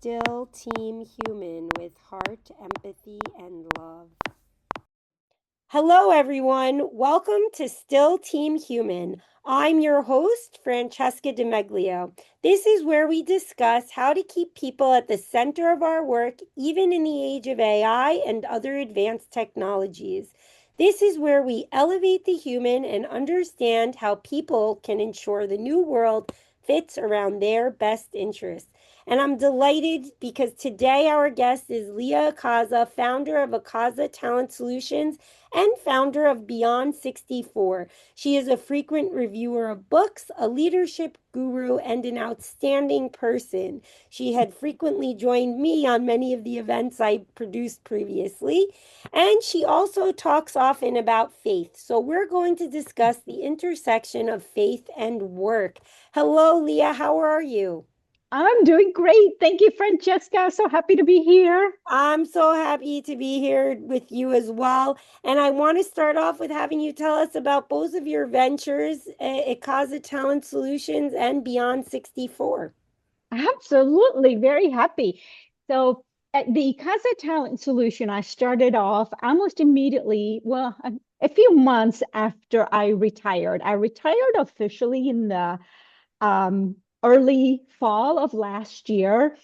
Still Team Human with heart, empathy, and love. Hello, everyone. Welcome to Still Team Human. I'm your host, Francesca DeMeglio. This is where we discuss how to keep people at the center of our work, even in the age of AI and other advanced technologies. This is where we elevate the human and understand how people can ensure the new world fits around their best interests. And I'm delighted because today our guest is Lya Icaza, founder of Icaza Talent Solutions and founder of Beyond 64. She is a frequent reviewer of books, a leadership guru, and an outstanding person. She had frequently joined me on many of the events I produced previously, and she also talks often about faith. So we're going to discuss the intersection of faith and work. Hello, Lya, how are you? I'm doing great. Thank you, Francesca. So happy to be here. I'm so happy to be here with you as well. And I want to start off with having you tell us about both of your ventures, Icaza Talent Solutions and Beyond 64. Absolutely, very happy. So, at the Icaza Talent Solution, I started off almost immediately, well, a few months after I retired. I retired officially in the early fall of last year.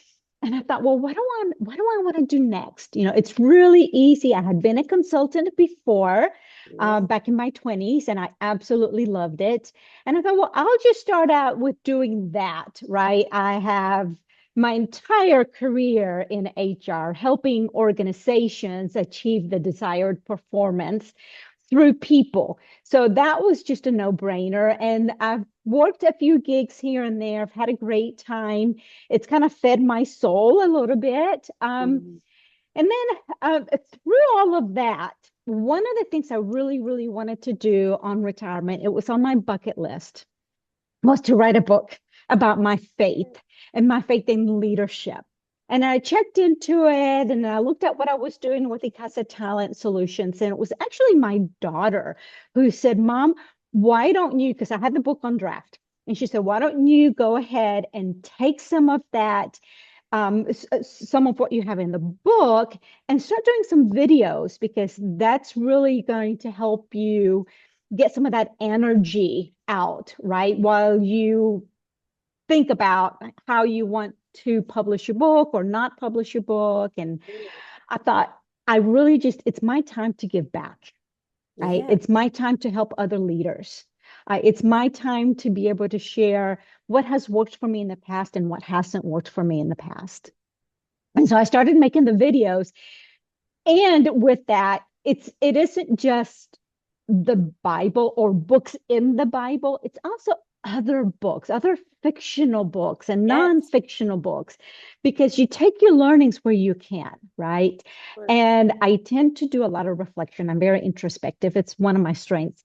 And I thought, well, what do I want to do next? It's really easy. I had been a consultant before, Yeah. back in my 20s, and I absolutely loved it. And I thought, well, I'll just start out with doing that, right? I have my entire career in HR, helping organizations achieve the desired performance through people. So that was just a no-brainer. And I've worked a few gigs here and there. I've had a great time. It's kind of fed my soul a little bit. Mhm. And then through all of that, one of the things I really, really wanted to do on retirement, it was on my bucket list, was to write a book about my faith and my faith in leadership. And I checked into it and I looked at what I was doing with Icaza Talent Solutions. And it was actually my daughter who said, Mom, why don't you? Because I had the book on draft. And she said, why don't you go ahead and take some of that, some of what you have in the book and start doing some videos because that's really going to help you get some of that energy out, right? While you think about how you want to publish your book or not publish your book. And I thought, I really just, it's my time to give back, right? Yeah. It's my time to help other leaders. It's my time to be able to share what has worked for me in the past and what hasn't worked for me in the past. And so I started making the videos. And with that, it isn't just the Bible or books in the Bible, it's also other books, other fictional books and Yes. non-fictional books, because you take your learnings where you can, right? And I tend to do a lot of reflection. I'm very introspective. It's one of my strengths.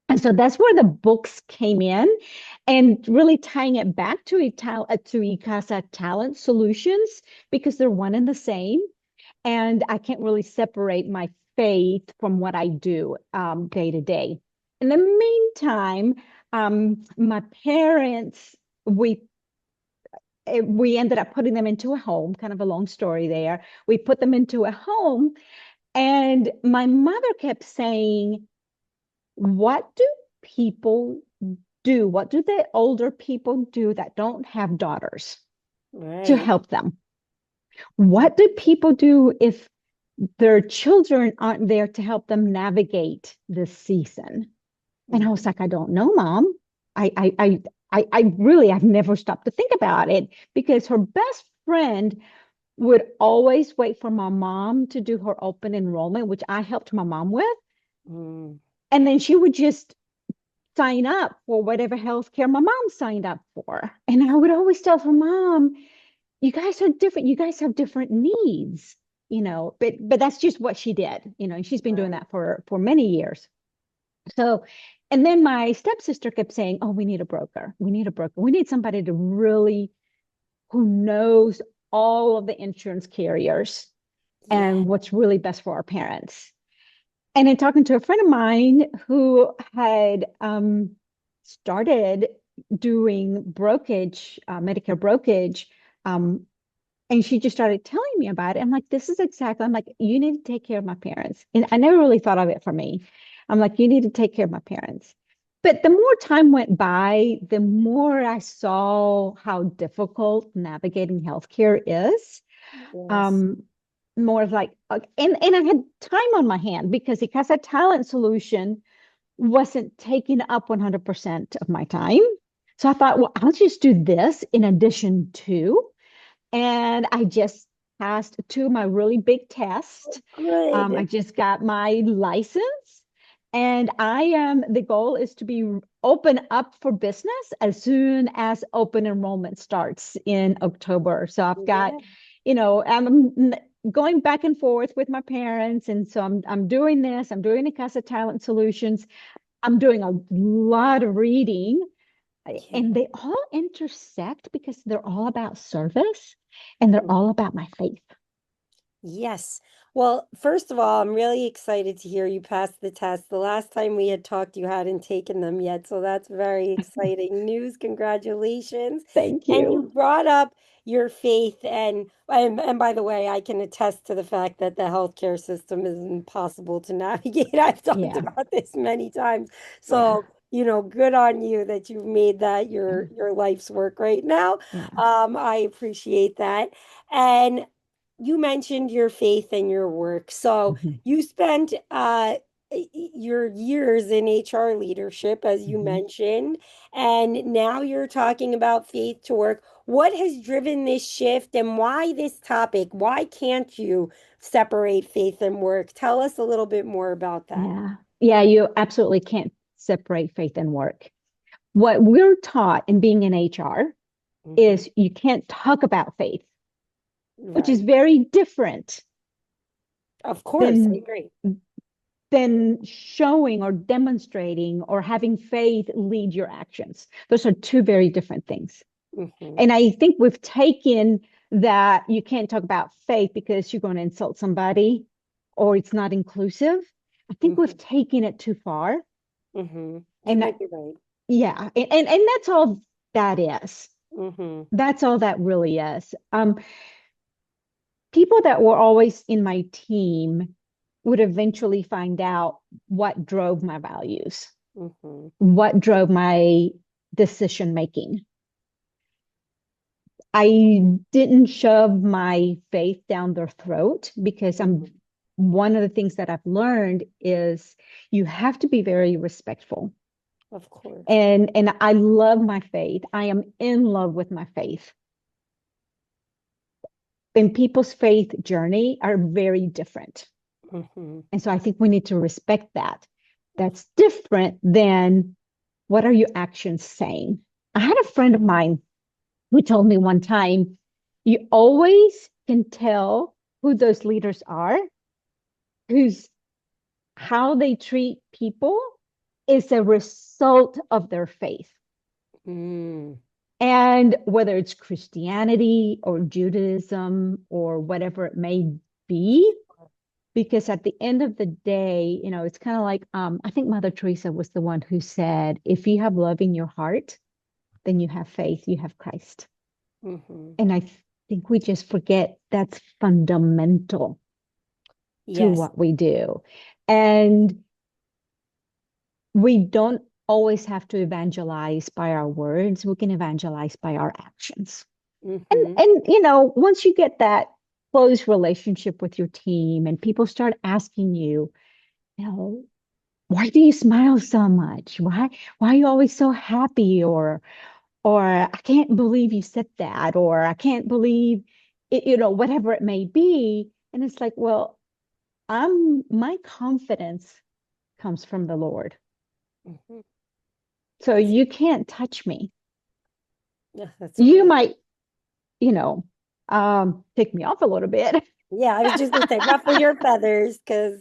And so that's where the books came in and really tying it back to Icaza Talent Solutions because they're one and the same and I can't really separate my faith from what I do day to day. In the meantime, my parents, we ended up putting them into a home, kind of a long story there. We put them into a home, and my mother kept saying, what do people do? What do the older people do that don't have daughters to Right. help them? What do people do if their children aren't there to help them navigate this season? And I was Mhm. like, I don't know, Mom. I really, I've never stopped to think about it because her best friend would always wait for my mom to do her open enrollment, which I helped my mom with. Mm. And then she would just sign up for whatever health care my mom signed up for. And I would always tell her, Mom, you guys are different. You guys have different needs, but that's just what she did, and she's been doing Right. that for many years. So, and then my stepsister kept saying, "Oh, we need a broker. We need a broker. We need somebody to really who knows all of the insurance carriers Yeah. and what's really best for our parents." And in talking to a friend of mine who had started doing brokerage, Medicare brokerage, um, And she just started telling me about it. I'm like, this is exactly, I'm like, you need to take care of my parents. And I never really thought of it for me. I'm like, you need to take care of my parents. But the more time went by, the more I saw how difficult navigating healthcare is. Yes. Um, More of like, and I had time on my hand because Icaza Talent Solution wasn't taking up 100% of my time. So I thought, well, I'll just do this in addition to. And I just passed two of my really big tests. I Good. just got my license, and the goal is to be open up for business as soon as open enrollment starts in October. So I've got, Yeah. I'm going back and forth with my parents, and so I'm doing this. I'm doing the Casa Talent Solutions. I'm doing a lot of reading, and Yeah. they all intersect because they're all about service and they're all about my faith. Yes. Well, first of all, I'm really excited to hear you pass the test. The last time we had talked, you hadn't taken them yet, so that's very exciting news. Congratulations. Thank And you. you brought up your faith and by the way, I can attest to the fact that the healthcare system is impossible to navigate. I've talked Yeah, about this many times. yeah, So, good on you that you've made that your life's work right now. yeah. I appreciate that. And you mentioned your faith and your work. So Mhm, you spent your years in HR leadership, as you mhm. mentioned, and now you're talking about faith to work. What has driven this shift and why this topic? Why can't you separate faith and work? Tell us a little bit more about that. Yeah, yeah, you absolutely can't separate faith and work. What we're taught in being in HR Hmm. is you can't talk about faith, which is Right. very different Of course, I than agree. showing or demonstrating or having faith lead your actions. Those are two very different things. Hmm. And I think we've taken that you can't talk about faith because you're going to insult somebody or it's not inclusive. I think we've Hmm. taken it too far. You And might be right. yeah, and that's all that is. Hmm. That's all that really is. People that were always in my team would eventually find out what drove my values, Hmm. what drove my decision making. I didn't shove my faith down their throat because I'm Hmm. one of the things that I've learned is you have to be very respectful. Of course. And I love my faith. I am in love with my faith. And people's faith journey are very different. Hmm. And so I think we need to respect that. That's different than what are your actions saying? I had a friend of mine who told me one time, you always can tell who those leaders are, who's how they treat people is a result of their faith. Mm. And whether it's Christianity or Judaism or whatever it may be, because at the end of the day, it's kind of like I think Mother Teresa was the one who said, if you have love in your heart, then you have faith, you have Christ. Hmm. And I think we just forget that's fundamental to Yes. what we do. And we don't always have to evangelize by our words. We can evangelize by our actions. And Hmm. and once you get that close relationship with your team and people start asking you, you know, why do you smile so much? Why are you always so happy? Or I can't believe you said that, or I can't believe it, whatever it may be. And it's like, well, my confidence comes from the Lord. Hmm. So That's you can't touch me. yeah, that's You great. might, you know, take me off a little bit. Yeah, I was just gonna say ruffle your feathers because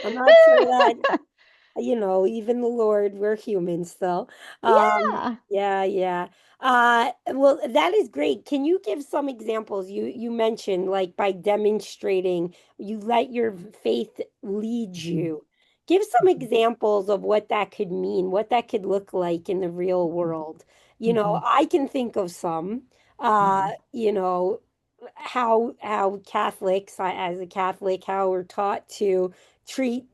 I'm not sure that even the Lord, we're human still. Yeah. Yeah, yeah. Well, that is great. Can you give some examples? You mentioned like by demonstrating you let your faith lead Mhm, you. Give some mhm, examples of what that could mean, what that could look like in the real mhm, world. mhm. I can think of some. Uh, Yeah. you know, how Catholics, as a Catholic, how we're taught to treat,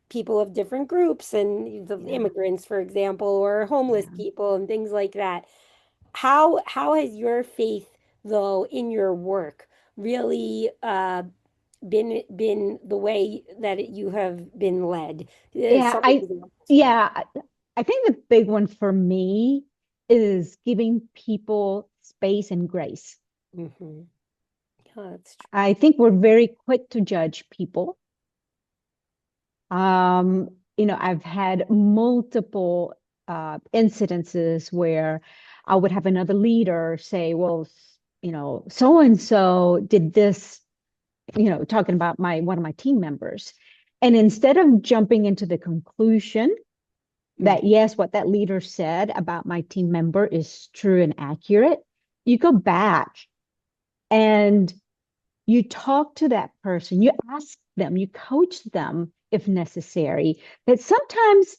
people of different groups and the Yeah, immigrants, for example, or homeless yeah. people and things like that. How has your faith, though, in your work really been the way that you have been led? Yeah, Some examples for yeah, I think the big one for me is giving people space and grace. that. Hmm. Yeah, that's true. I think we're very quick to judge people. I've had multiple incidences where I would have another leader say, well, so and so did this, talking about my one of my team members. And instead of jumping into the conclusion that Hmm. yes, what that leader said about my team member is true and accurate, you go back and you talk to that person, you ask them, you coach them if necessary. But sometimes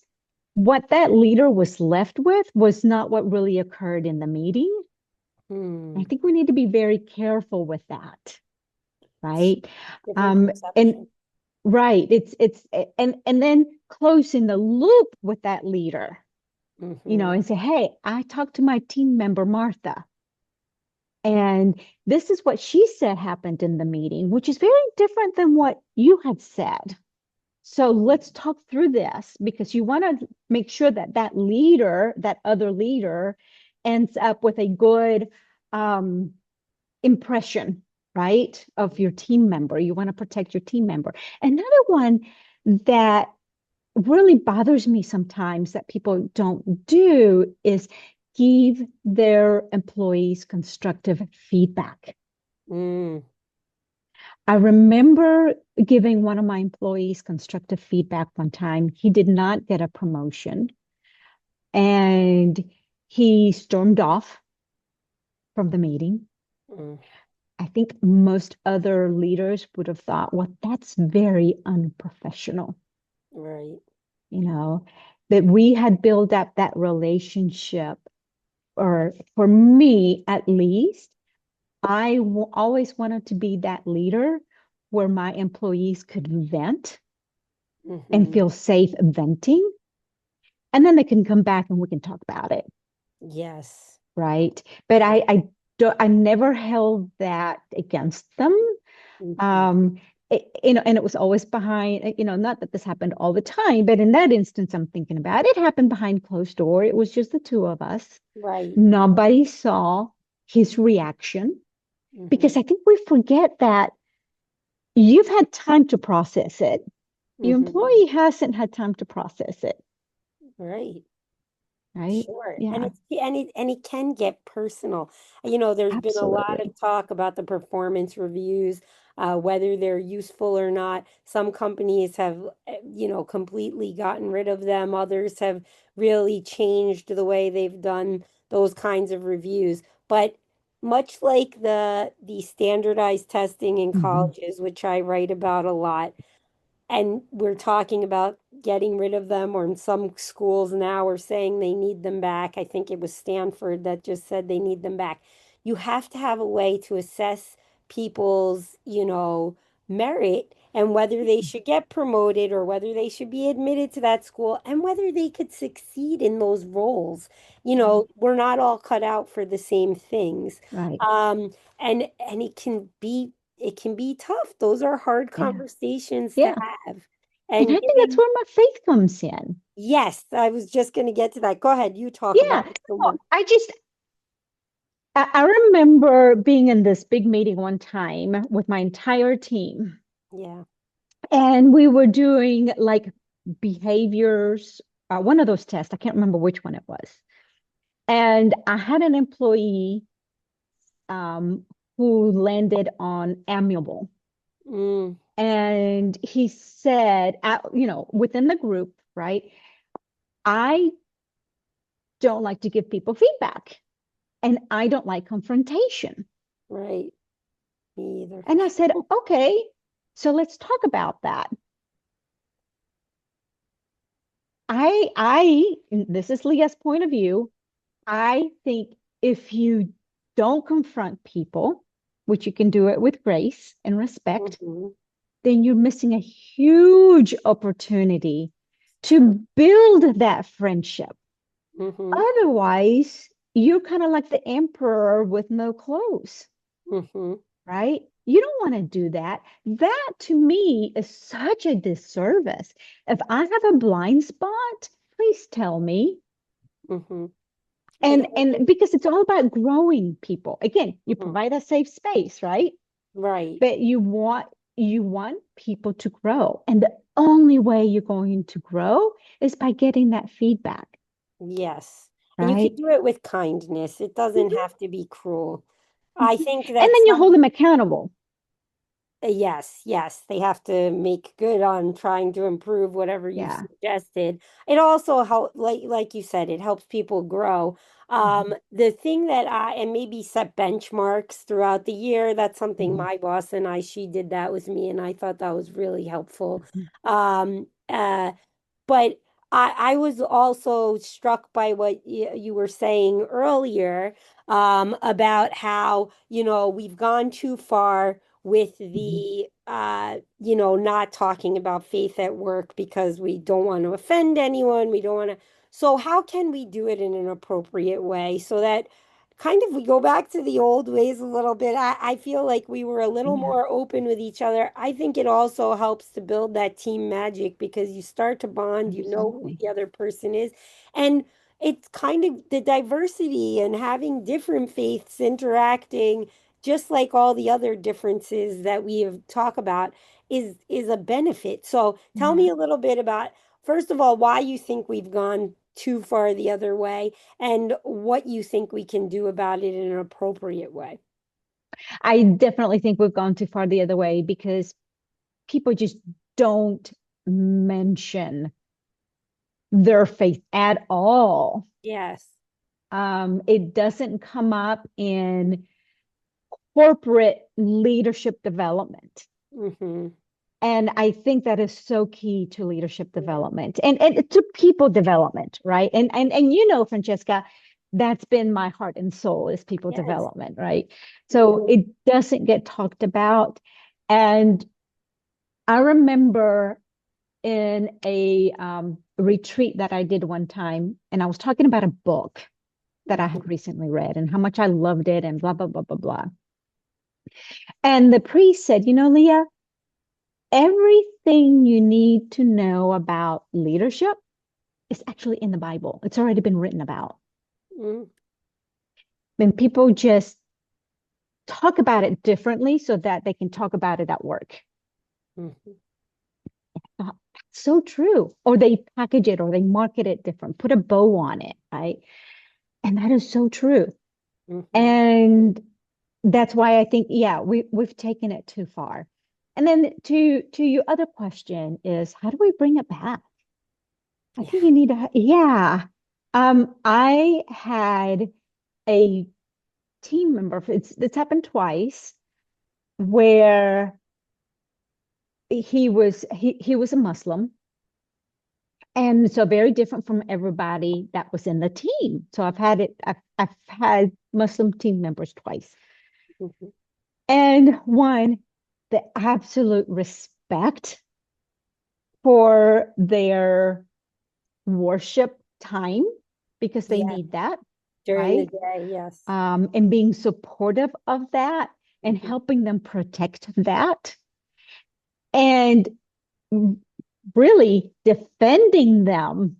what that leader was left with was not what really occurred in the meeting. I Hmm. think we need to be very careful with that, right? Different And perception. right, it's and then closing the loop with that leader, Hmm. and say, hey, I talked to my team member Martha, and this is what she said happened in the meeting, which is very different than what you had said. So let's talk through this because you want to make sure that that leader, that other leader, ends up with a good um, impression, right, of your team member. You want to protect your team member. Another one that really bothers me sometimes that people don't do is give their employees constructive feedback. Mm. I remember giving one of my employees constructive feedback one time. He did not get a promotion and he stormed off from the meeting. Mm. I think most other leaders would have thought, well, that's very unprofessional, Right. you know, that we had built up that relationship, or for me at least, always wanted to be that leader where my employees could vent and Hmm. feel safe venting. And then they can come back and we can talk about it. Yes. Right. But I never held that against them. Hmm. Um, and it was always behind, not that this happened all the time, but in that instance, I'm thinking about it happened behind closed door. It was just the two of us. Right. Nobody saw his reaction Hmm. because I think we forget that you've had time to process it. Your Hmm. employee hasn't had time to process it, Right. right? Sure. And Yeah, it can get personal. There's been a lot absolutely. of talk about the performance reviews, whether they're useful or not. Some companies have, completely gotten rid of them. Others have really changed the way they've done those kinds of reviews. But much like the standardized testing in Mhm. colleges, which I write about a lot, and we're talking about getting rid of them, or in some schools now are saying they need them back. I think it was Stanford that just said they need them back. You have to have a way to assess people's, merit and whether they should get promoted or whether they should be admitted to that school and whether they could succeed in those roles. Right, We're not all cut out for the same things. right. And it can be tough. Those are hard Yeah, conversations to yeah. have. And I And think that's giving, where my faith comes in. yes, I was just going to get to that. Go ahead, you talk about Yeah. the No, work. I remember being in this big meeting one time with my entire team, Yeah. and we were doing like behaviors, one of those tests. I can't remember which one it was. And I had an employee um, who landed on amiable. Mm. And he said, within the group, right? I don't like to give people feedback and I don't like confrontation. Right. Me either. And I said, okay, so let's talk about that. This is Leah's point of view. I think if you don't confront people, which you can do it with grace and respect, Mm-hmm. then you're missing a huge opportunity True. to build that friendship. Mm-hmm. Otherwise, you're kind of like the emperor with no clothes, Mm-hmm. right? You don't want to do that. That to me is such a disservice. If I have a blind spot, please tell me. Mm-hmm. It, And because it's all about growing people. Again, you mhm. provide a safe space, right? Right. But you want people to grow. And the only way you're going to grow is by getting that feedback, Yes. And you can right? do it with kindness. It doesn't Mhm, have to be cruel. I mhm. think And that then you hold some them accountable. Yes, yes, they have to make good on trying to improve whatever you've Yeah. suggested. It also help, like you said, it helps people grow. Mhm, The thing that and maybe set benchmarks throughout the year. That's something mhm, my boss and she did that with me, and I thought that was really helpful. mhm, Um, uh, but I was also struck by what you were saying earlier, about how, we've gone too far with mhm. the, not talking about faith at work because we don't want to offend anyone. We don't want to. So, how can we do it in an appropriate way so that kind of we go back to the old ways a little bit? I feel like we were a little Yeah, more open with each other. I think it also helps to build that team magic because you start to bond, you know who absolutely. the other person is. And it's kind of the diversity and having different faiths interacting, just like all the other differences that we have talked about, is a benefit. So tell Yeah. me a little bit about, first of all, why you think we've gone too far the other way and what you think we can do about it in an appropriate way. I definitely think we've gone too far the other way because people just don't mention their faith at all. Yes. It doesn't come up in corporate leadership development. Mm-hmm. And I think that is so key to leadership Yeah. development and to people development, right? And Francesca, that's been my heart and soul is people Yes. development, right? Yeah. So it doesn't get talked about. And I remember in a retreat that I did one time, and I was talking about a book that I had Mhm. recently read and how much I loved it and blah, blah, blah, blah, blah. And the priest said, Lya, everything you need to know about leadership is actually in the Bible. It's already been written about. Mm. And people just talk about it differently so that they can talk about it at work. Mhm. Uh, So true. Or they package it or they market it different, put a bow on it, right? And that is so true. Mhm. And that's why I think, yeah, we've taken it too far. And then to your other question is how do we bring it back? I Yeah. think you need to, yeah. I had a team member, it's happened twice, where he was a Muslim. And so very different from everybody that was in the team. So I've had Muslim team members twice. Mhm. And one, the absolute respect for their worship time because they Yeah. need that, During the right? day, yes. And being supportive of that and Mhm. helping them protect that and really defending them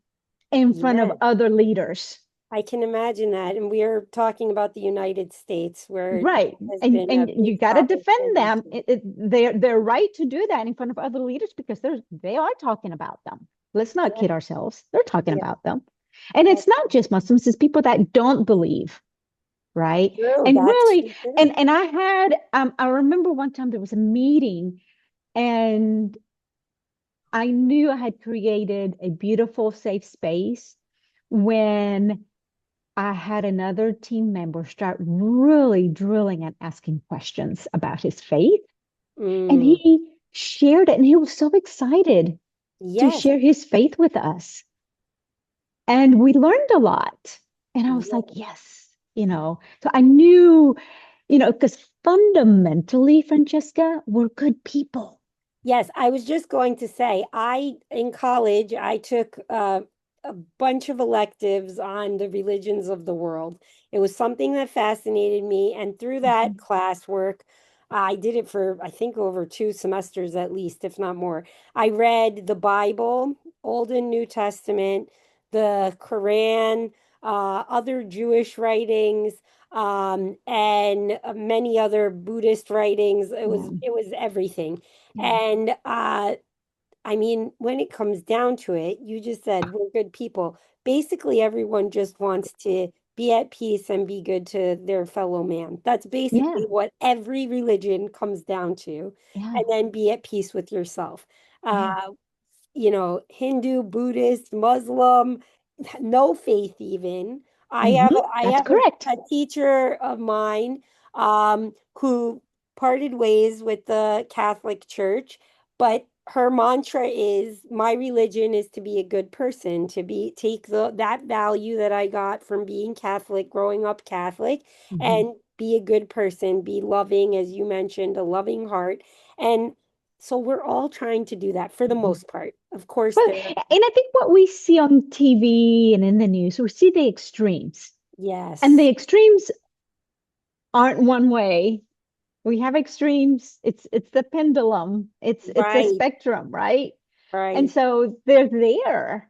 in front of Yes. other leaders. I can imagine that. And we are talking about the United States, where that Right. has And been a and big you got to topic for defend them. mention. They're right to do that in front of other leaders because they are talking about them. Let's not Yeah. kid ourselves. They're talking Yeah. about them. And it's That's not just Muslims, it's people that don't believe, right? true. And That's really, true too. and I remember one time there was a meeting and I knew I had created a beautiful safe space when I had another team member start really drilling and asking questions about his faith. And Mm. he shared it and he was so excited to Yes. share his faith with us. And we learned a lot. And I was like, Yes. yes. So I knew Because fundamentally, Francesca, we're good people. Yes, I was just going to say, I in college, I took a bunch of electives on the religions of the world. It was something that fascinated me, and through that Mhm. classwork, I did it for I think over 2 semesters at least, if not more. I read the Bible, Old and New Testament, the Quran, other Jewish writings, and many other Buddhist writings. It Yeah, was it was everything. yeah, And I mean, when it comes down to it, you just said we're good people. Basically, everyone just wants to be at peace and be good to their fellow man. That's basically yeah, what every religion comes down to. yeah, And then be at peace with yourself. yeah. Uh, Hindu, Buddhist, Muslim, no faith even. I Hmm. have I That's have correct. a teacher of mine who parted ways with the Catholic Church, but her mantra is my religion is to be a good person, to be take that value that I got from being Catholic, growing up Catholic, Hmm. and be a good person, be loving, as you mentioned, a loving heart. And so we're all trying to do that for the Hmm. most part. Of course, Well, there are, and I think what we see on TV and in the news, we see the extremes, and the yes, extremes aren't one way. We have extremes. It's the pendulum. It's a right, spectrum, right? And right, so they're there.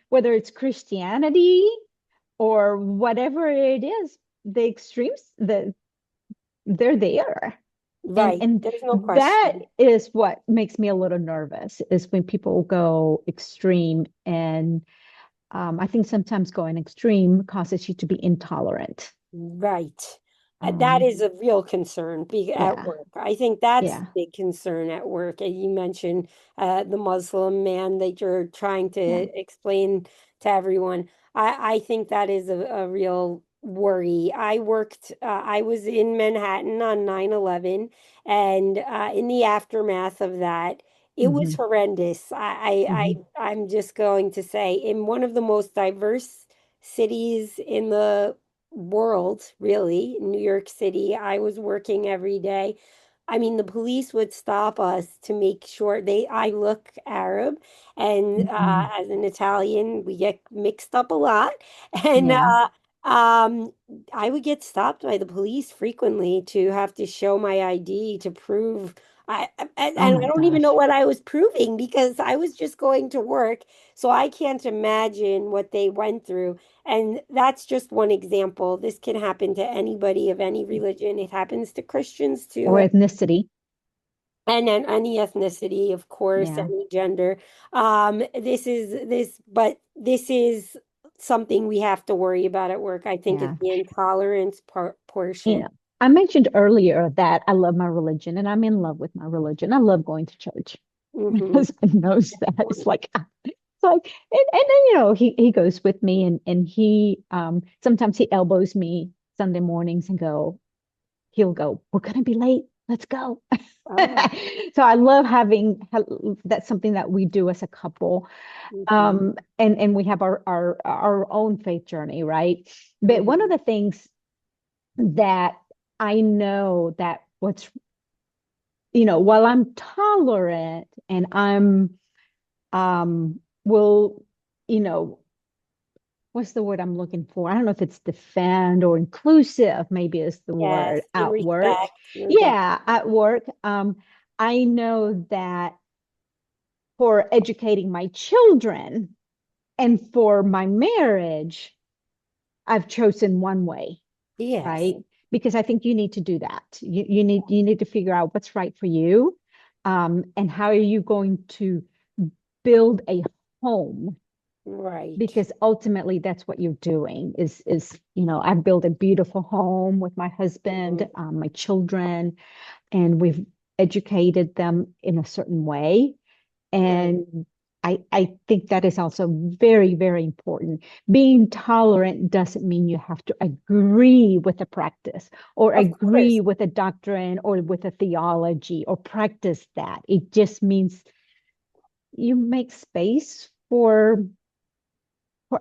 Whether it's Christianity or whatever it is, the extremes, they're there. And right. and There's no that question. is what makes me a little nervous, is when people go extreme. And I think sometimes going extreme causes you to be intolerant. Right. That Um, is a real concern at yeah, work. I think that's the yeah, big concern at work. And you mentioned the Muslim man that you're trying to yeah. explain to everyone. I think that is a real worry. I was in Manhattan on 9/11, and in the aftermath of that, it was Hmm. horrendous. Hmm. I'm just going to say, in one of the most diverse cities in the world, really, in New York City. I was working every day. I mean, the police would stop us to make sure I look Arab, and Hmm. as an Italian, we get mixed up a lot. And Yeah. um, I would get stopped by the police frequently to have to show my ID to prove. And Oh I my don't even know gosh. what I was proving because I was just going to work. So I can't imagine what they went through. And that's just one example. This can happen to anybody of any religion. It happens to Christians Or too, ethnicity. and then any ethnicity, of course, Yeah. any gender. But this is something we have to worry about at work. I think is Yeah. the intolerance You portion. know, I mentioned earlier that I love my religion and I'm in love with my religion. I love going to church. My Hmm. husband knows that. It's like, and then, he goes with me, and he, sometimes he elbows me Sunday mornings and he'll go, we're going to be late. Let's go. Oh, So I love that's something that we do as a couple. hmm, And we have our own faith journey, right? But one of hmm, the things that I know that while I'm tolerant and I'm will, you know, what's the word I'm looking for? I don't know if it's defend or inclusive, maybe is the yes, word in at work. respect, you're Yeah, definitely at work. I know that for educating my children and for my marriage, I've chosen one way, yes, right? Because I think you need to do that. You need to figure out what's right for you, and how are you going to build a home, right. because ultimately that's what you're doing. Is I've built a beautiful home with my husband, Mhm. my children, and we've educated them in a certain way. Right. And I think that is also very, very important. Being tolerant doesn't mean you have to agree with a practice or Of agree course. with a doctrine or with a theology or practice that. It just means you make space for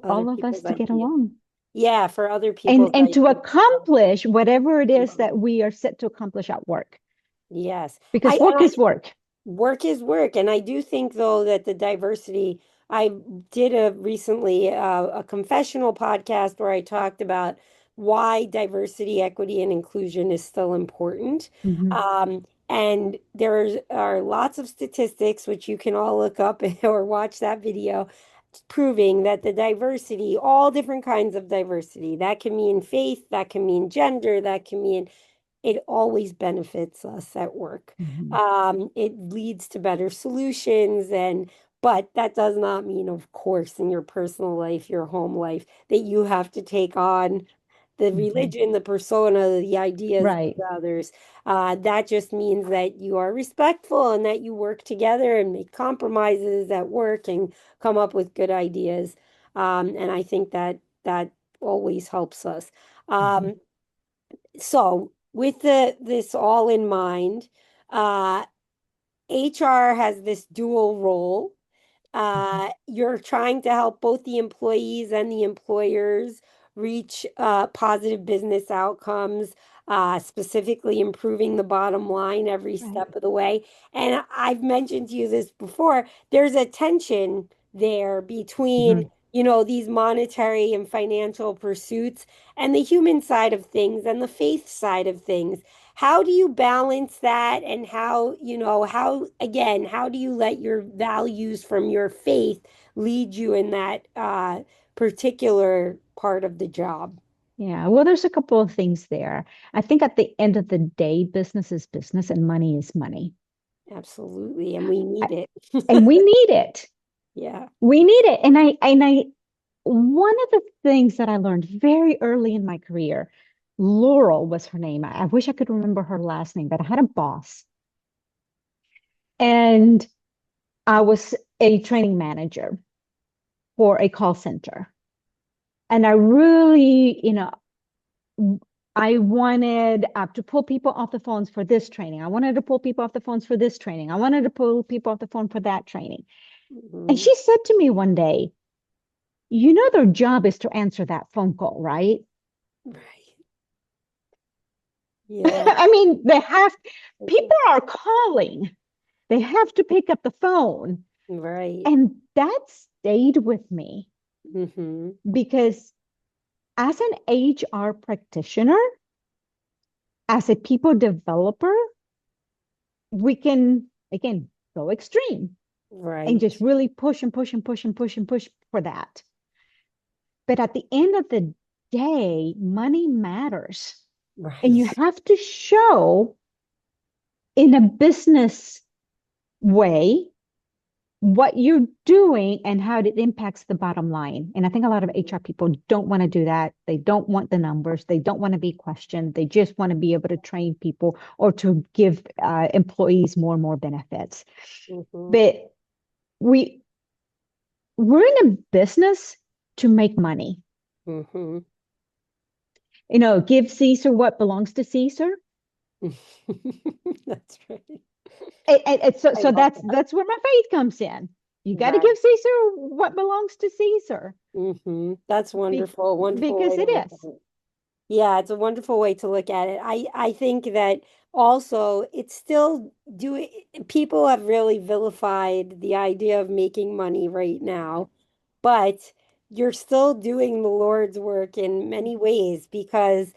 Other all of us people's to get ideas. along. Yeah, for other people's and to ideas. accomplish whatever it is Mhm. that we are set to accomplish at work. Yes. Because work I is work. work is work. And I do think, though, that the diversity, I did a recently a confessional podcast where I talked about why diversity, equity, and inclusion is still important. Mhm. And are lots of statistics, which you can all look up or watch that video, proving that the diversity, all different kinds of diversity, that can mean faith, that can mean gender, that can mean it always benefits us at work. Mhm. It leads to better solutions but that does not mean, of course, in your personal life, your home life, that you have to take on the Mhm. religion, the persona, the ideas Right. of others. That just means that you are respectful and that you work together and make compromises at work and come up with good ideas. And I think that that always helps us. Mhm. So with this all in mind, uh, HR has this dual role. Mhm. You're trying to help both the employees and the employers reach positive business outcomes, specifically improving the bottom line every Right. step of the way. And I've mentioned to you this before, there's a tension there between, Mhm. these monetary and financial pursuits and the human side of things and the faith side of things. How do you balance that? And how do you let your values from your faith lead you in that particular part of the job? Yeah. Well, there's a couple of things there. I think at the end of the day, business is business and money is money. Absolutely. And we need it. And we need it. Yeah. We need it. And I one of the things that I learned very early in my career, Laurel was her name. I wish I could remember her last name, but I had a boss and I was a training manager for a call center. And I really, I wanted to pull people off the phones for this training. I wanted to pull people off the phones for this training. I wanted to pull people off the phone for that training. And Mhm. she said to me one day, you know, their job is to answer that phone call, right? Right. Yeah. I mean, people are calling. They have to pick up the phone. Right. And that stayed with me Mm-hmm. because as an HR practitioner, as a people developer, we can, again, go extreme and just Right. really push and push and push and push and push for that. But at the end of the day, money matters. And you Right. have to show in a business way what you're doing and how it impacts the bottom line. And I think a lot of HR people don't want to do that. They don't want the numbers. They don't want to be questioned. They just want to be able to train people or to give employees more and more benefits. Mm-hmm. But we we're in a business to make money. Mm-hmm. Give Caesar what belongs to Caesar. That's right. I So love that's where my faith comes in. You got to that. give Caesar what belongs to Caesar That's be, wonderful. Wonderful way because to it look is. at it. Yeah, it's a wonderful way to look at it. I think that also it's still do people have really vilified the idea of making money right now, but you're still doing the Lord's work in many ways because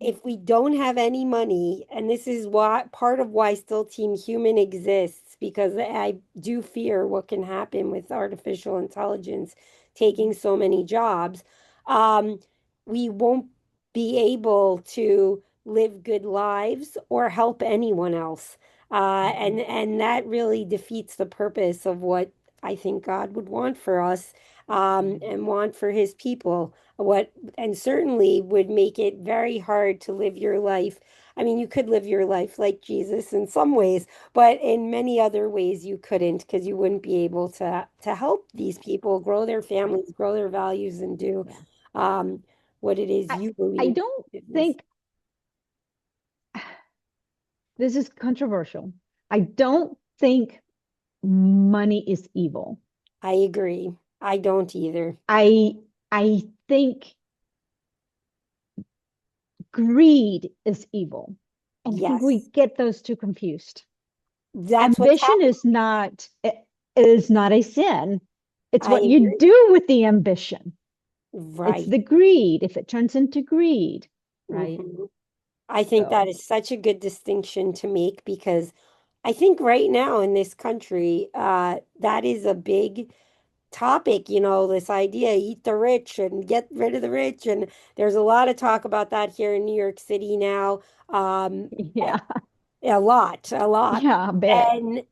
if we don't have any money, and this is why part of why Still Team Human exists, because I do fear what can happen with artificial intelligence taking so many jobs, um, we won't be able to live good lives or help anyone else. And that really defeats the purpose of what I think God would want for us, and want for his people. What and certainly would make it very hard to live your life. I mean, you could live your life like Jesus in some ways, but in many other ways you couldn't because you wouldn't be able to help these people grow their Right. families, grow their values, and do Yeah. um, what it is I, you I believe don't in business. think this is controversial. I don't think money is evil. I agree. I don't either. I I think greed is evil. And I think we Yes, get those two confused. that's what's Ambition happening. is not a sin. It's I what you agree. do with the ambition. It's Right. the greed, if it turns into greed, right? Hmm. I think that So, is such a good distinction to make because I think right now in this country, that is a big topic, this idea, eat the rich and get rid of the rich. And there's a lot of talk about that here in New York City now. yeah, A lot, a lot. yeah, a bit. And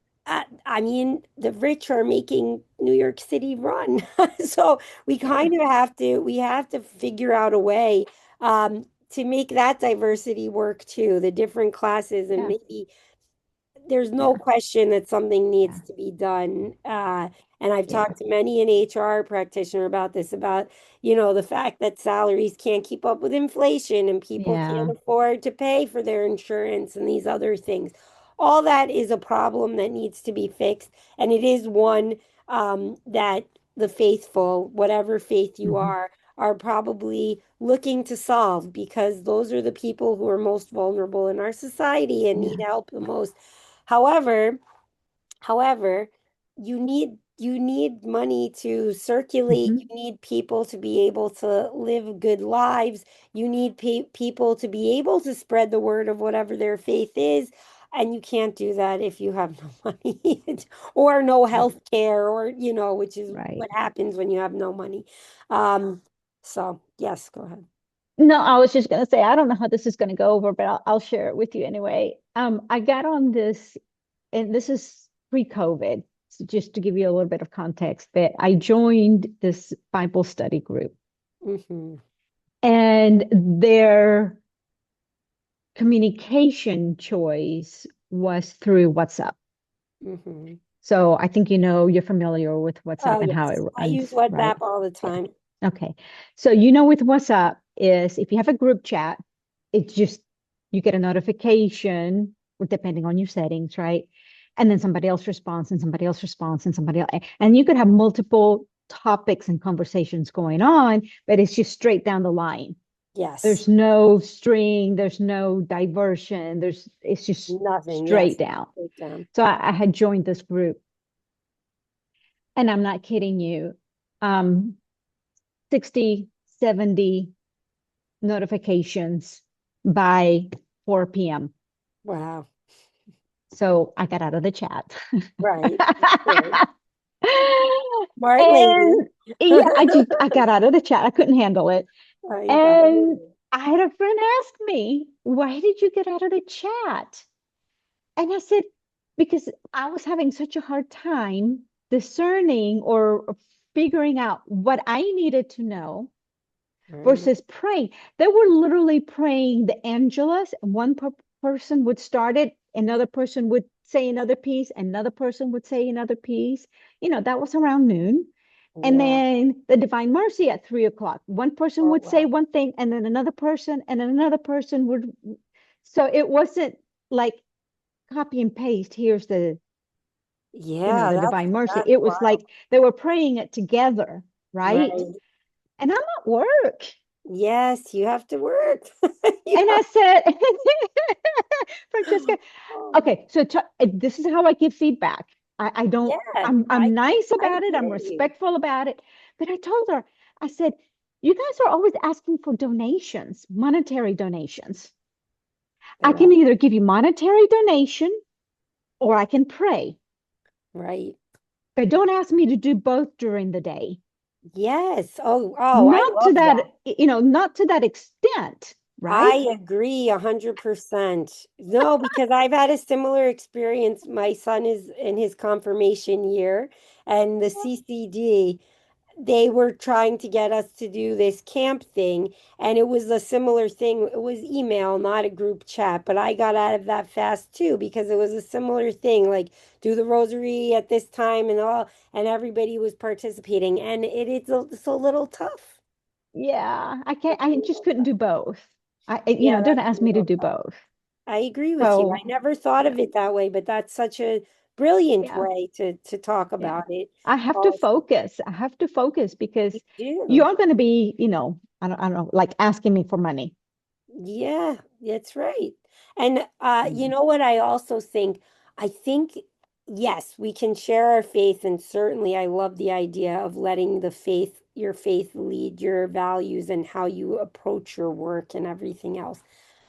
I mean, the rich are making New York City run. So we Yeah, kind of we have to figure out a way to make that diversity work too, the different classes, and yeah, maybe there's no yeah, question that something yeah, needs to be done. And I've yeah, talked to many an HR practitioner about this, about, the fact that salaries can't keep up with inflation and people can't yeah. afford to pay for their insurance and these other things. All that is a problem that needs to be fixed. And it is one that the faithful, whatever faith you Mhm. are probably looking to solve because those are the people who are most vulnerable in our society and need Yeah. help the most. However, However, you need money to circulate. Mhm. You need people to be able to live good lives. You need people to be able to spread the word of whatever their faith is. And you can't do that if you have no money or no Right. health care or, which is Right. what happens when you have no money. Um, so yes, go ahead. No, I was just going to say, I don't know how this is going to go over, but I'll share it with you anyway. I got on this, and this is pre-COVID, so just to give you a little bit of context, that I joined this Bible study group, Hmm. and their communication choice was through WhatsApp. Hmm. So I think you're familiar with WhatsApp Oh, and how it yes. I use runs, right? WhatsApp all the Yeah. time. Okay. So with WhatsApp is if you have a group chat, it's just you get a notification depending on your settings, right? And then somebody else responds and somebody else responds and somebody else. And you could have multiple topics and conversations going on, but it's just straight down the line. Yes. There's no string, there's no diversion, it's just Nothing. straight Yes. down. Break down. So I had joined this group, and I'm not kidding you. Um, 60, 70 notifications by 4 p.m. Wow. So I got out of the chat. Right. Good. Smart lady. And yeah, I got out of the chat. I couldn't handle it. You got And it. I had a friend ask me, "Why did you get out of the chat?" And I said, "Because I was having such a hard time discerning or figuring out what I needed to know Right. versus praying." They were literally praying the Angelus. One person would start it, another person would say another piece, another person would say another piece. That was around noon. And Yeah. then the Divine Mercy at 3 o'clock. One person Oh, would say wow. one thing, and then another person, and then another person would. So it wasn't like copy and paste. Here's Yeah, the that's Divine Mercy. that's It was wild. like they were praying it together, right? Right. And I'm at work. Yes, you have to work. You And have- I said, Francesca, Oh, okay, so this is how I give feedback. I don't, yeah, I'm nice I about it. I'm get you. respectful about it. But I told her, I said, you guys are always asking for donations, monetary donations. I Yeah, can either give you monetary donation or I can pray. right. But don't ask me to do both during the day. Yes. Oh, I Not to love that. not to that extent, right? I agree 100%. No, because I've had a similar experience. My son is in his confirmation year, and the CCD, they were trying to get us to do this camp thing, and it was a similar thing. It was email, not a group chat, but I got out of that fast too because it was a similar thing, like do the rosary at this time and all, and everybody was participating, and it's a little tough. Yeah, I can't, It's a I just little couldn't tough. do both. Yeah, Don't that's a ask me to little do tough. both. I agree with you. I So, never thought yeah, of it that way, but that's such a brilliant yeah, way to talk yeah. about it. I have to Also, focus. I have to focus you because do. you're going to be, I don't know, like asking me for money. Yeah, that's right. And you Mm, know what I also think? I think yes, we can share our faith, and certainly I love the idea of letting your faith lead your values and how you approach your work and everything else.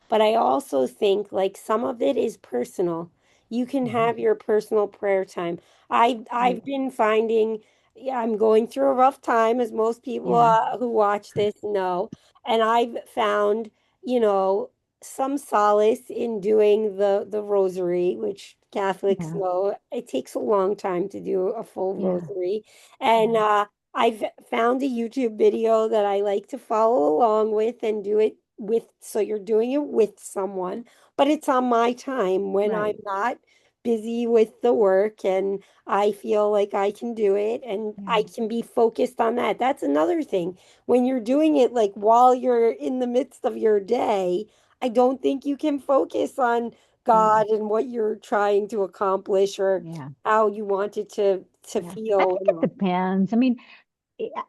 But I also think like some of it is personal. You can mhm. have your personal prayer time. I've Yeah, been finding, yeah, I'm going through a rough time, as most people yeah, who watch this know, and I've found, you know, some solace in doing the rosary, which Catholics yeah, know it takes a long time to do a full yeah, rosary, and yeah, I've found a YouTube video that I like to follow along with and do it with, so you're doing it with someone, but it's on my time when I'm right. not busy with the work and I feel like I can do it and I Yeah, can be focused on that. That's another thing. When you're doing it like while you're in the midst of your day, I don't think you can focus on yeah, God and what you're trying to accomplish or yeah, how you want it to yeah. I feel think and it all. depends. I mean,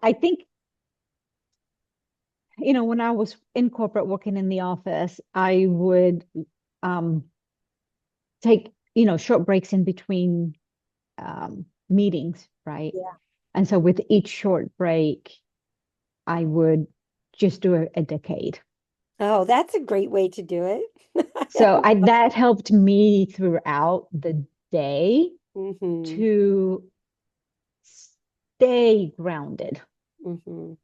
I think, when I was in corporate working in the office, I would um take, short breaks in between meetings, right? Yeah. And so with each short break, I would just do a decade. Oh, that's a great way to do it. So that helped me throughout the day Mm-hmm. to stay grounded. Mm-hmm.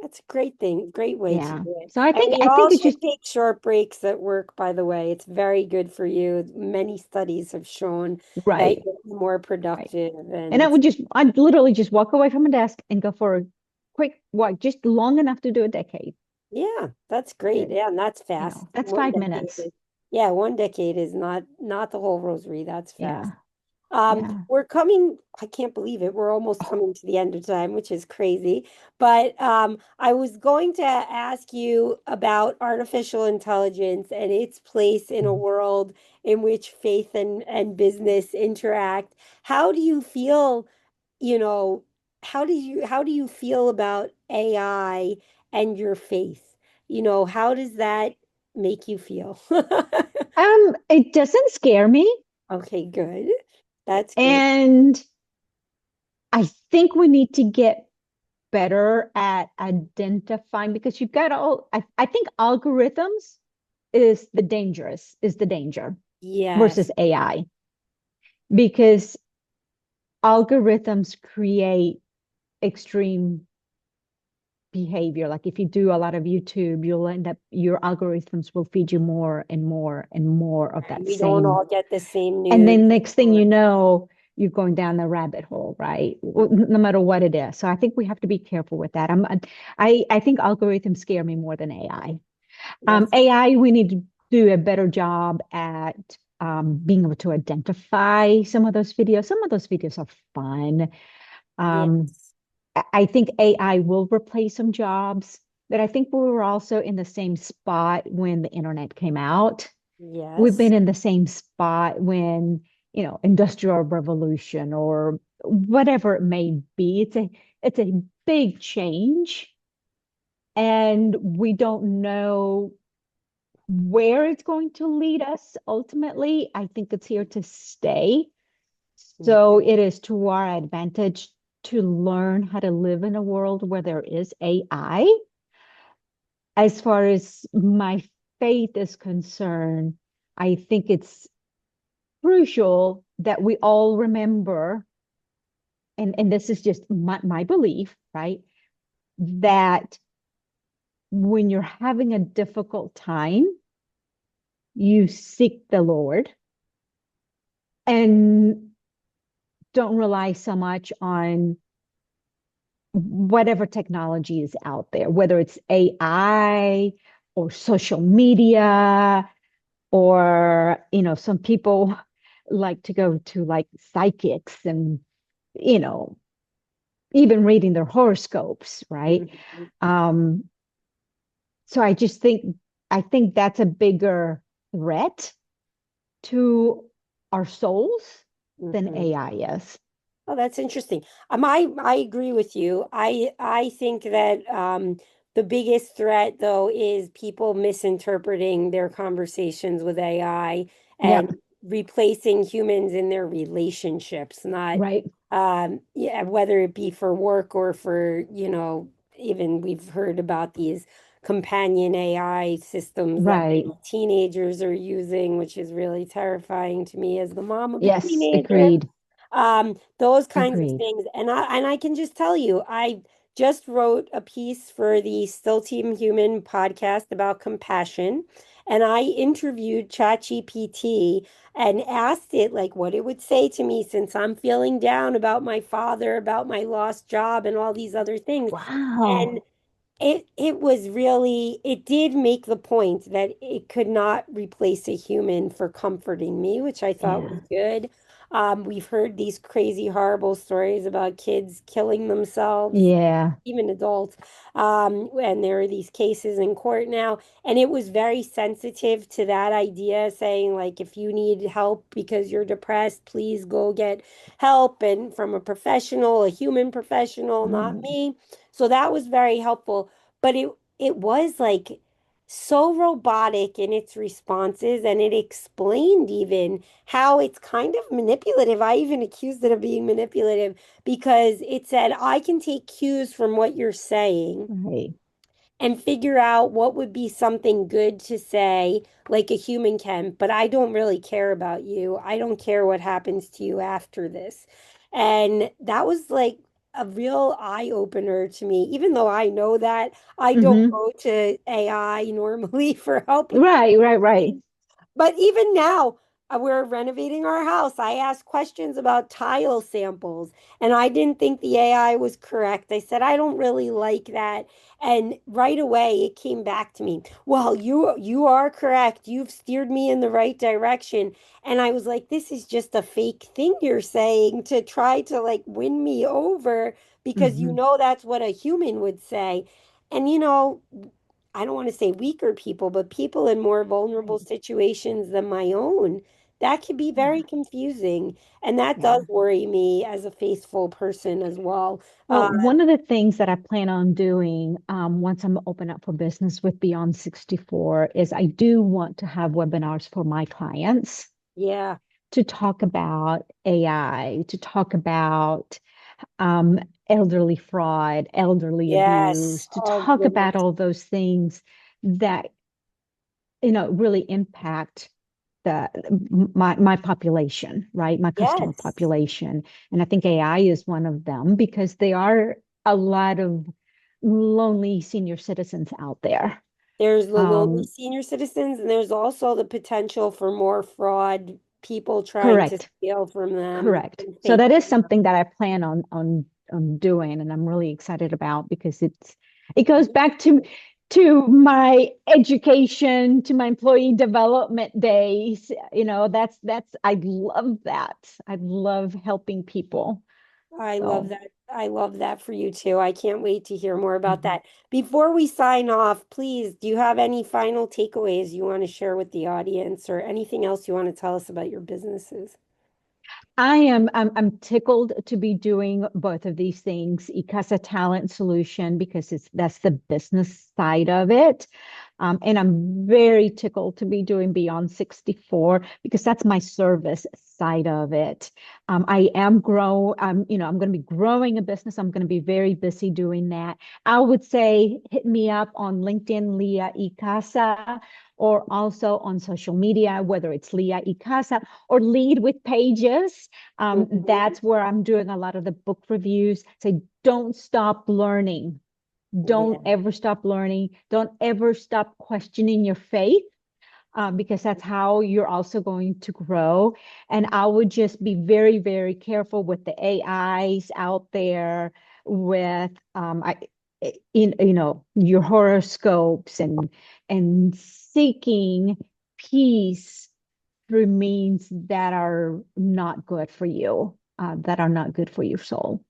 That's a great thing, great way to Yeah. do it. So I And think we I all think it's should just take short breaks at work, by the way. It's very good for you. Many studies have shown that right, you're more right. productive And and I'd literally just walk away from a desk and go for a quick walk, just long enough to do a decade. yeah, that's great. That, Yeah, and that's fast. that's One 5 minutes. decade is, yeah, one decade is not the whole rosary. That's fast. Yeah, yeah. We're coming, I can't believe it. We're almost Oh, coming to the end of time, which is crazy. But I was going to ask you about artificial intelligence and its place in a mhm. world in which faith and business interact. How do you feel, you know, how do you feel about AI and your faith? How does that make you feel? It doesn't scare me. Okay, good. That's good. And I think we need to get better at identifying because you've got I think algorithms is the danger Yes. versus AI because algorithms create extreme behavior. Like if you do a lot of YouTube, you'll end up your algorithms will feed you more and more and more of And that we don't same. all get the same And news. then next thing you know, you're going down the rabbit hole, right? No matter what it is. So I think we have to be careful with that. I think algorithms scare me more than AI. That's AI, we need to do a better job at being able to identify some of those videos. Some of those videos are fun. Um, yes. I think AI will replace some jobs, but I think we were also in the same spot when the internet came out. We've Yes. been in the same spot when, industrial revolution or whatever it may be. It's a big change, and we don't know where it's going to lead us ultimately. I think it's here to stay. So Mhm. it is to our advantage to learn how to live in a world where there is AI. As far as my faith is concerned, I think it's crucial that we all remember, and this is just my belief, right? That when you're having a difficult time, you seek the Lord and don't rely so much on whatever technology is out there, whether it's AI or social media, or, some people like to go to like psychics and, you know, even reading their horoscopes, right? Mhm. Um, so I think that's a bigger threat to our souls than Mhm. AI is. Oh, that's interesting. I agree with you. I think that the biggest threat, though, is people misinterpreting their conversations with AI and Yep. replacing humans in their relationships, not Right. yeah, whether it be for work or for, even we've heard about these companion AI systems that Right. teenagers are using, which is really terrifying to me as the mom of a Yes. teenager. Agreed. Those kinds of Agreed. things. And I can just tell you, I just wrote a piece for the Still Team Human podcast about compassion, and I interviewed ChatGPT and asked it like what it would say to me since I'm feeling down about my father, about my lost job, and all these other things. And Wow. it did make the point that it could not replace a human for comforting me, which I thought was Yeah. good. We've heard these crazy, horrible stories about kids killing themselves, Yeah. even adults. And there are these cases in court now. And it was very sensitive to that idea, saying, like, if you need help because you're depressed, please go get help and from a professional, a human professional, not Mm. me. So that was very helpful. But it was like so robotic in its responses, and it explained even how it's kind of manipulative. I even accused it of being manipulative because it said, I can take cues from what you're saying Right. and figure out what would be something good to say, like a human can, but I don't really care about you. I don't care what happens to you after this. And that was like a real eye opener to me, even though I know that I don't Hmm. go to AI normally for help with Right. Right. Right. things. But even now, we're renovating our house. I asked questions about tile samples, and I didn't think the AI was correct. I said, I don't really like that. And right away, it came back to me. Well, you are correct. You've steered me in the right direction. And I was like, this is just a fake thing you're saying to try to like win me over because Hmm. that's what a human would say. And I don't want to say weaker people, but people in more vulnerable Right. situations than my own, that could be very Yeah. confusing. And that does Yeah. worry me as a faithful person as well. Well, one of the things that I plan on doing once I'm open up for business with Beyond 64 is I do want to have webinars for my clients Yeah. to talk about AI, to talk about um, elderly fraud, elderly Yes. abuse, to Oh, talk goodness. about all those things that, really impact the my population, right? My customer Yes. population. And I think AI is one of them because there are a lot of lonely senior citizens out there. There's the lonely Um, senior citizens, and there's also the potential for more fraud, people trying to correct, steal from them correct. and So fake. that is something that I plan on doing, and I'm really excited about because it goes back to my education, to my employee development days. That's I love that. I love helping people. I love So. that. I love that for you too. I can't wait to hear more about Mhm. that. Before we sign off, please, do you have any final takeaways you want to share with the audience or anything else you want to tell us about your businesses? I'm tickled to be doing both of these things, Icaza Talent Solution, because that's the business side of it. And I'm very tickled to be doing Beyond 64 because that's my service side of it. I'm going to be growing a business. I'm going to be very busy doing that. I would say hit me up on LinkedIn, Lya Icaza, or also on social media, whether it's Lya Icaza or Lead with Pages. Mhm. That's where I'm doing a lot of the book reviews. Say, don't stop learning. Don't Yeah. ever stop learning. Don't ever stop questioning your faith, because that's how you're also going to grow. And I would just be very, very careful with the AIs out there with your horoscopes and seeking peace through means that are not good for you, that are not good for your soul.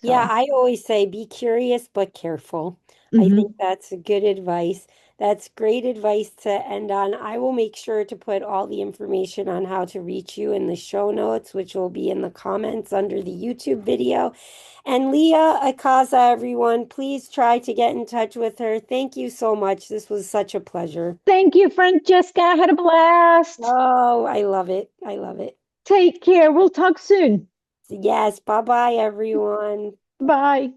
Yeah, So, I always say be curious but careful. I think mhm. that's a good advice. That's great advice to end on. I will make sure to put all the information on how to reach you in the show notes, which will be in the comments under the YouTube video. And Lya Icaza, everyone, please try to get in touch with her. Thank you so much. This was such a pleasure. Thank you, Francesca. I had a blast. Oh, I love it. I love it. Take care. We'll talk soon. Yes, bye bye, everyone. Bye.